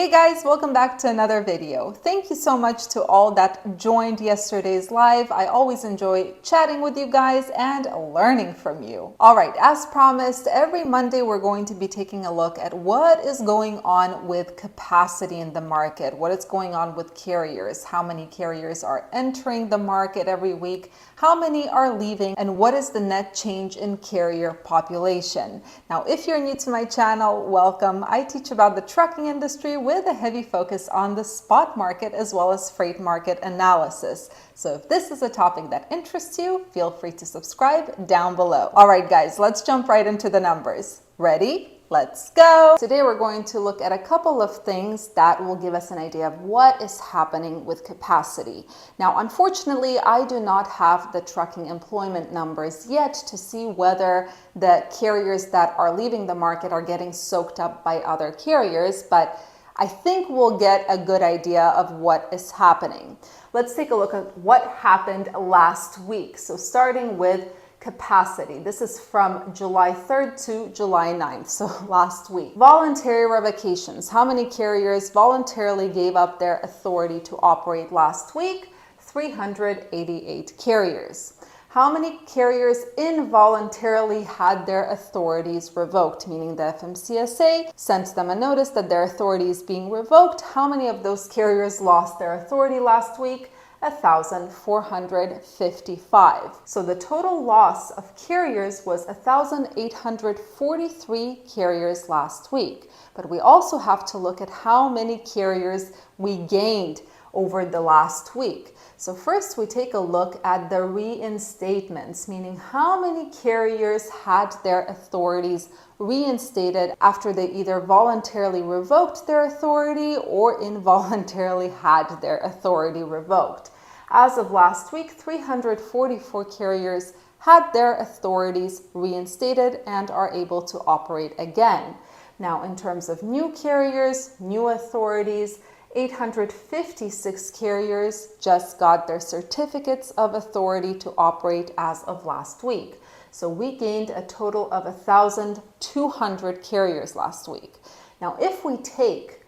Hey guys, welcome back to another video. Thank you so much to all that joined yesterday's live. I always enjoy chatting with you guys and learning from you. All right, as promised, every Monday we're going to be taking a look at what is going on with capacity in the market, what is going on with carriers, how many carriers are entering the market every week, how many are leaving, and what is the net change in carrier population. Now, if you're new to my channel, welcome. I teach about the trucking industry with a heavy focus on the spot market as well as freight market analysis. So if this is a topic that interests you, feel free to subscribe down below. All right, guys, let's jump right into the numbers. Ready? Let's go. Today we're going to look at a couple of things that will give us an idea of what is happening with capacity. Now, unfortunately, I do not have the trucking employment numbers yet to see whether the carriers that are leaving the market are getting soaked up by other carriers, but I think we'll get a good idea of what is happening. Let's take a look at what happened last week. So starting with capacity. This is from July 3rd to July 9th, so last week. Voluntary revocations. How many carriers voluntarily gave up their authority to operate last week? 388 carriers. How many carriers involuntarily had their authorities revoked, meaning the FMCSA sent them a notice that their authority is being revoked? How many of those carriers lost their authority last week? 1,455. So the total loss of carriers was 1,843 carriers last week. But we also have to look at how many carriers we gained over the last week. So first we take a look at the reinstatements, meaning how many carriers had their authorities reinstated after they either voluntarily revoked their authority or involuntarily had their authority revoked. As of last week, 344 carriers had their authorities reinstated and are able to operate again. Now, in terms of new carriers, new authorities, 856 carriers just got their certificates of authority to operate as of last week. So we gained a total of 1,200 carriers last week. Now, if we take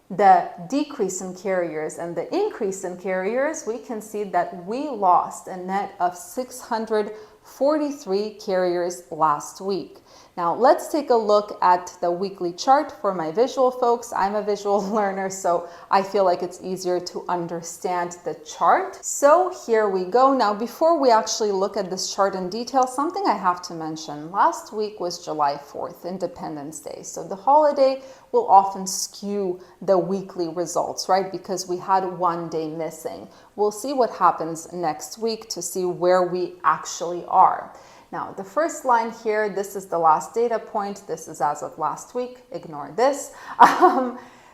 the decrease in carriers and the increase in carriers, we can see that we lost a net of 643 carriers last week. Now let's take a look at the weekly chart for my visual folks. I'm a visual learner, so I feel like it's easier to understand the chart. So here we go. Now, before we actually look at this chart in detail, something I have to mention. Last week was July 4th, Independence Day. So the holiday will often skew the weekly results, right? Because we had one day missing. We'll see what happens next week to see where we actually are. Now, the first line here, this is the last data point. This is as of last week. Ignore this.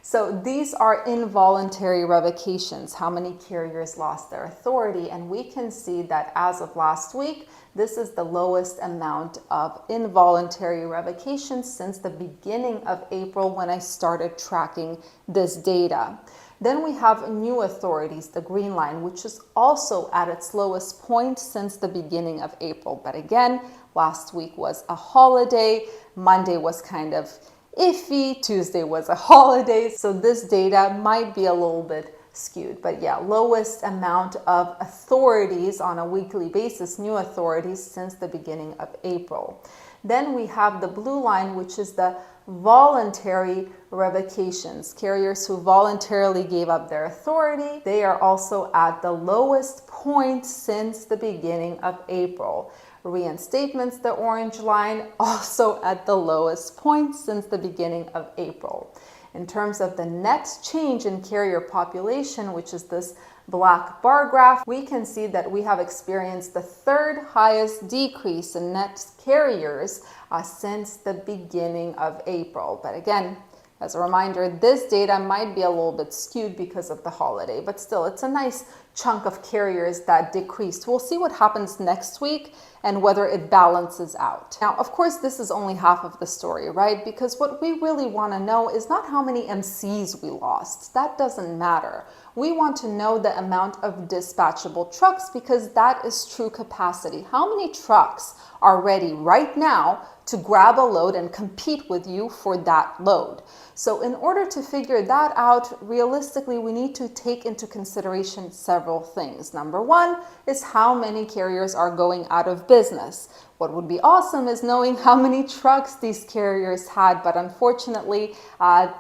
So these are involuntary revocations. How many carriers lost their authority? And we can see that as of last week, this is the lowest amount of involuntary revocations since the beginning of April when I started tracking this data. Then we have new authorities, the green line, which is also at its lowest point since the beginning of April. But again, last week was a holiday. Monday was kind of iffy. Tuesday was a holiday. So this data might be a little bit skewed. But yeah, lowest amount of authorities on a weekly basis, new authorities since the beginning of April. Then we have the blue line, which is the voluntary revocations, carriers who voluntarily gave up their authority. They are also at the lowest point since the beginning of April. Reinstatements, the orange line, also at the lowest point since the beginning of April. In terms of the net change in carrier population, which is this black bar graph, we can see that we have experienced the third highest decrease in net carriers since the beginning of April. But again, as a reminder, this data might be a little bit skewed because of the holiday, but still it's a nice chunk of carriers that decreased. We'll see what happens next week and whether it balances out. Now, of course, this is only half of the story, right? Because what we really want to know is not how many MCs we lost. That doesn't matter. We want to know the amount of dispatchable trucks because that is true capacity. How many trucks are ready right now to grab a load and compete with you for that load. So in order to figure that out, realistically, we need to take into consideration several things. Number one is how many carriers are going out of business. What would be awesome is knowing how many trucks these carriers had, but unfortunately, I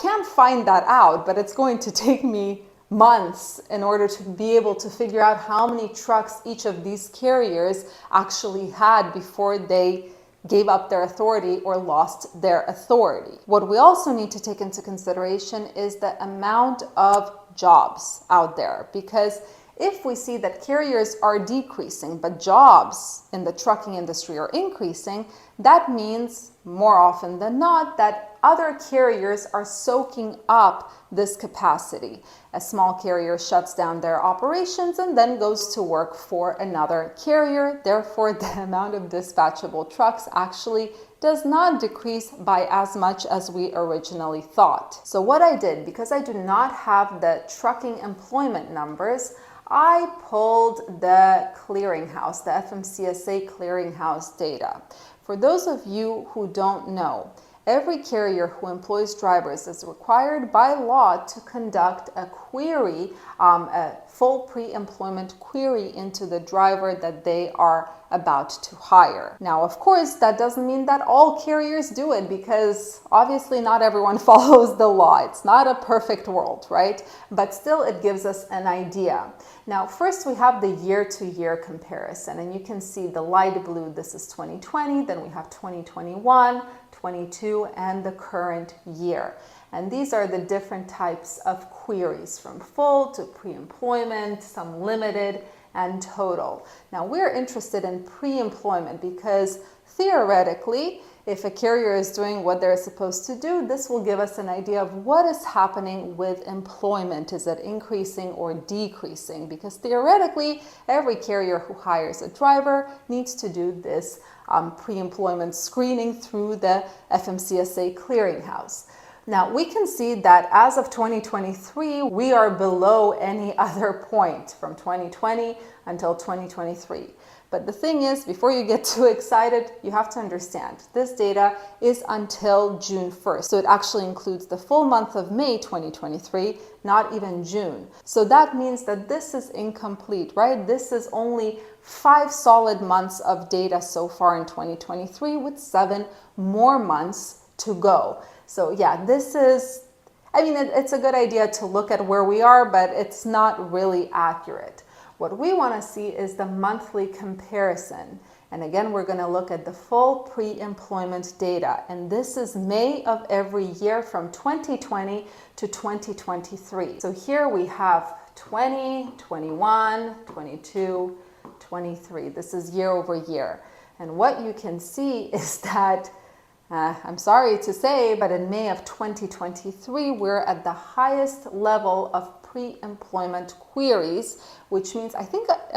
can't find that out, but it's going to take me months in order to be able to figure out how many trucks each of these carriers actually had before they gave up their authority or lost their authority. What we also need to take into consideration is the amount of jobs out there, because if we see that carriers are decreasing, but jobs in the trucking industry are increasing, that means more often than not that other carriers are soaking up this capacity. A small carrier shuts down their operations and then goes to work for another carrier. Therefore, the amount of dispatchable trucks actually does not decrease by as much as we originally thought. So what I did, because I do not have the trucking employment numbers, I pulled the clearinghouse, the FMCSA Clearinghouse data. For those of you who don't know, every carrier who employs drivers is required by law to conduct a query, a full pre-employment query into the driver that they are about to hire. Now, of course, that doesn't mean that all carriers do it, because obviously not everyone follows the law. It's not a perfect world, right? But still, it gives us an idea. Now, first we have the year-to-year comparison, and you can see the light blue, this is 2020, then we have 2021, 22, and the current year. And these are the different types of queries, from full to pre-employment, some limited, and total. Now, we're interested in pre-employment because theoretically, if a carrier is doing what they're supposed to do, this will give us an idea of what is happening with employment. Is it increasing or decreasing? Because theoretically, every carrier who hires a driver needs to do this pre-employment screening through the FMCSA Clearinghouse. Now, we can see that as of 2023, we are below any other point from 2020 until 2023. But the thing is, before you get too excited, you have to understand this data is until June 1st. So it actually includes the full month of May 2023, not even June. So that means that this is incomplete, right? This is only 5 solid months of data so far in 2023 with 7 more months to go. So yeah, this is, it's a good idea to look at where we are, but it's not really accurate. What we want to see is the monthly comparison. And again, we're going to look at the full pre-employment data. And this is May of every year from 2020 to 2023. So here we have 20, 21, 22, 23. This is year over year. And what you can see is that I'm sorry to say, but in May of 2023, we're at the highest level of pre-employment queries, which means, am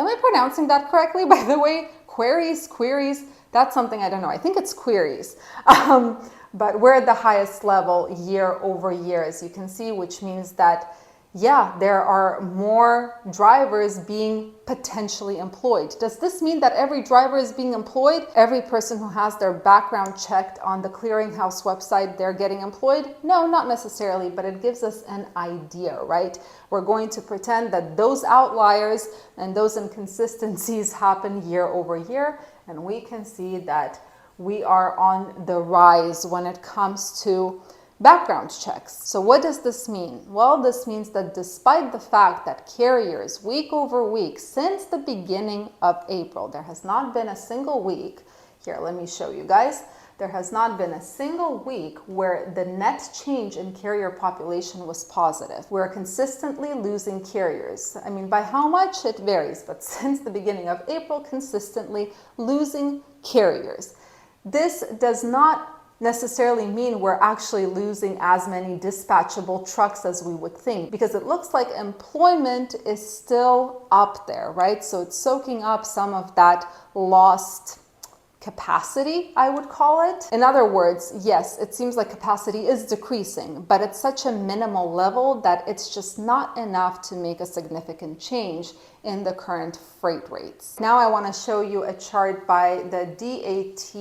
I pronouncing that correctly, by the way? Queries, that's something I don't know. I think it's queries. But we're at the highest level year over year, as you can see, which means that, yeah, there are more drivers being potentially employed. Does this mean that every driver is being employed? Every person who has their background checked on the Clearinghouse website, they're getting employed? No, not necessarily, but it gives us an idea, right? We're going to pretend that those outliers and those inconsistencies happen year over year, and we can see that we are on the rise when it comes to background checks. So what does this mean? Well, this means that despite the fact that carriers week over week since the beginning of April, there has not been a single week, here let me show you guys, there has not been a single week where the net change in carrier population was positive. We're consistently losing carriers. By how much? It varies, but since the beginning of April, consistently losing carriers. This does not necessarily mean we're actually losing as many dispatchable trucks as we would think, because it looks like employment is still up there, right? So it's soaking up some of that lost capacity, I would call it. In other words, yes, it seems like capacity is decreasing, but it's such a minimal level that it's just not enough to make a significant change in the current freight rates. Now I want to show you a chart by the DAT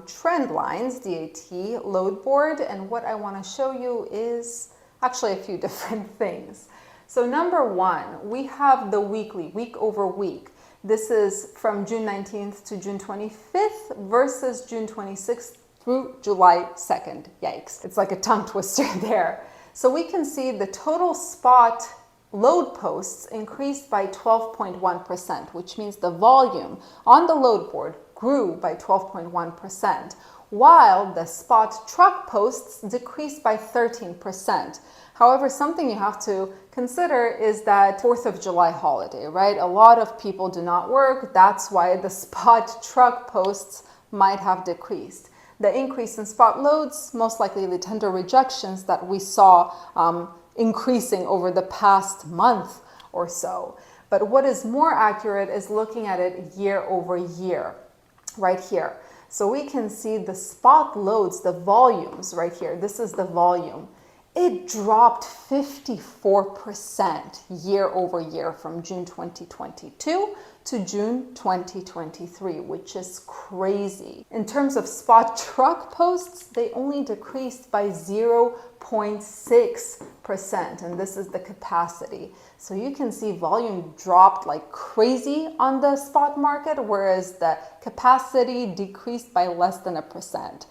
trend lines, DAT load board, and what I want to show you is actually a few different things. So number one, we have the weekly, week over week. This is from June 19th to June 25th versus June 26th through July 2nd. Yikes. It's like a tongue twister there. So we can see the total spot load posts increased by 12.1%, which means the volume on the load board grew by 12.1%, while the spot truck posts decreased by 13%. However, something you have to consider is that 4th of July holiday, right? A lot of people do not work. That's why the spot truck posts might have decreased. The increase in spot loads, most likely the tender rejections that we saw increasing over the past month or so. But what is more accurate is looking at it year over year, right here. So we can see the spot loads, the volumes right here. This is the volume. It dropped 54% year over year from June 2022 to June 2023, which is crazy. In terms of spot truck posts, they only decreased by 0.6%, and this is the capacity. So you can see volume dropped like crazy on the spot market, whereas the capacity decreased by less than 1%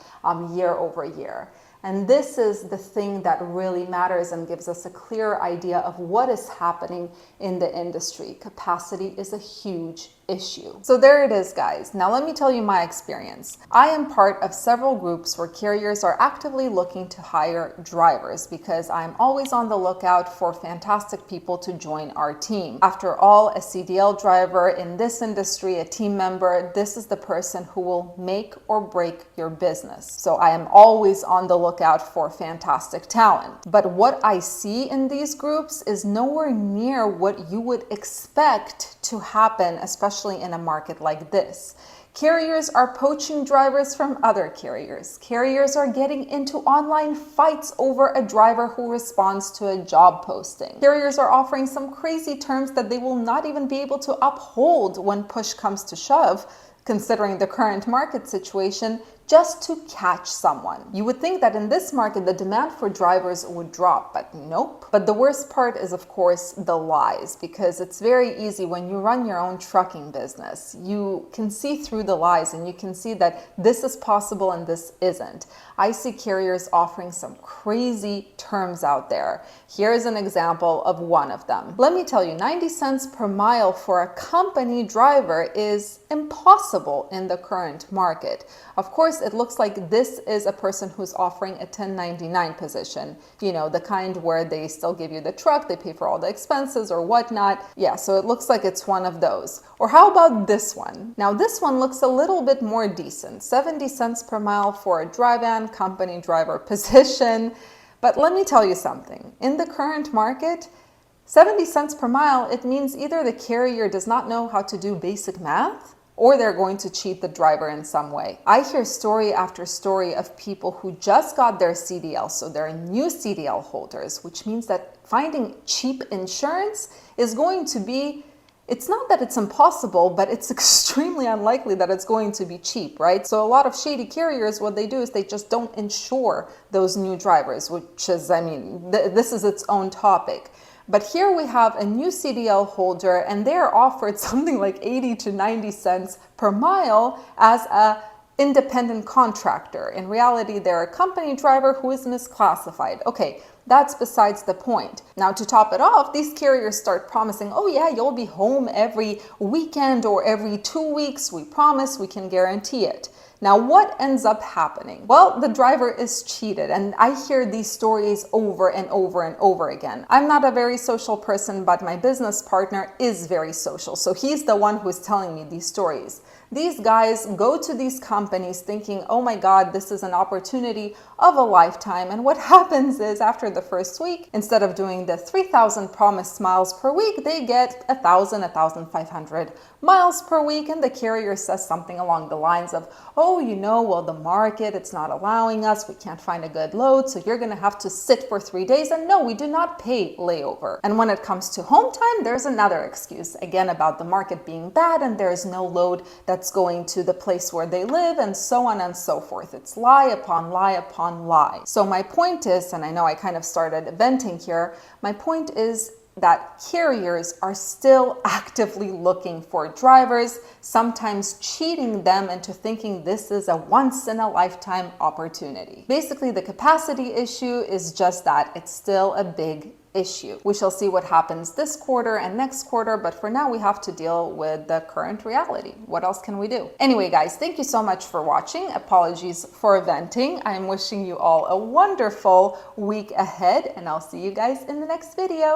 year over year. And this is the thing that really matters and gives us a clear idea of what is happening in the industry. Capacity is a huge issue. So there it is, guys. Now let me tell you my experience. I am part of several groups where carriers are actively looking to hire drivers because I'm always on the lookout for fantastic people to join our team. After all, a CDL driver in this industry, a team member, this is the person who will make or break your business. So I am always on the lookout for fantastic talent. But what I see in these groups is nowhere near what you would expect to happen, especially in a market like this. Carriers are poaching drivers from other carriers. Carriers are getting into online fights over a driver who responds to a job posting. Carriers are offering some crazy terms that they will not even be able to uphold when push comes to shove, considering the current market situation, just to catch someone. You would think that in this market, the demand for drivers would drop, but nope. But the worst part is, of course, the lies, because it's very easy when you run your own trucking business. You can see through the lies and you can see that this is possible and this isn't. I see carriers offering some crazy terms out there. Here's an example of one of them. Let me tell you, 90 cents per mile for a company driver is impossible in the current market. Of course, it looks like this is a person who's offering a 1099 position, you know, the kind where they still give you the truck, they pay for all the expenses or whatnot. Yeah, so it looks like it's one of those. Or how about this one? Now, this one looks a little bit more decent, 70 cents per mile for a drive-in company driver position. But let me tell you something. In the current market, 70 cents per mile, it means either the carrier does not know how to do basic math, or they're going to cheat the driver in some way. I hear story after story of people who just got their CDL, so they're new CDL holders, which means that finding cheap insurance is going to be, it's not that it's impossible, but it's extremely unlikely that it's going to be cheap, right? So a lot of shady carriers, what they do is they just don't insure those new drivers, which is, I mean, this is its own topic. But here we have a new CDL holder and they're offered something like 80 to 90 cents per mile as a independent contractor. In reality, they're a company driver who is misclassified. Okay, that's besides the point. Now, to top it off, these carriers start promising, oh yeah, you'll be home every weekend or every 2 weeks. We promise, we can guarantee it. Now, what ends up happening? Well, the driver is cheated, and I hear these stories over and over and over again. I'm not a very social person, but my business partner is very social, so he's the one who's telling me these stories. These guys go to these companies thinking, oh my God, this is an opportunity of a lifetime. And what happens is after the first week, instead of doing the 3,000 promised miles per week, they get 1,000, 1,500 miles per week. And the carrier says something along the lines of, oh, well, the market, it's not allowing us. We can't find a good load. So you're going to have to sit for 3 days. And no, we do not pay layover. And when it comes to home time, there's another excuse, again, about the market being bad and there's no load that's going to the place where they live, and so on and so forth. It's lie upon lie upon lie. So my point is, and I know I kind of started venting here, my point is that carriers are still actively looking for drivers, sometimes cheating them into thinking this is a once-in-a-lifetime opportunity. Basically, the capacity issue is just that. It's still a big issue. We shall see what happens this quarter and next quarter, but for now we have to deal with the current reality. What else can we do? Anyway, guys, thank you so much for watching. Apologies for venting. I'm wishing you all a wonderful week ahead, and I'll see you guys in the next video.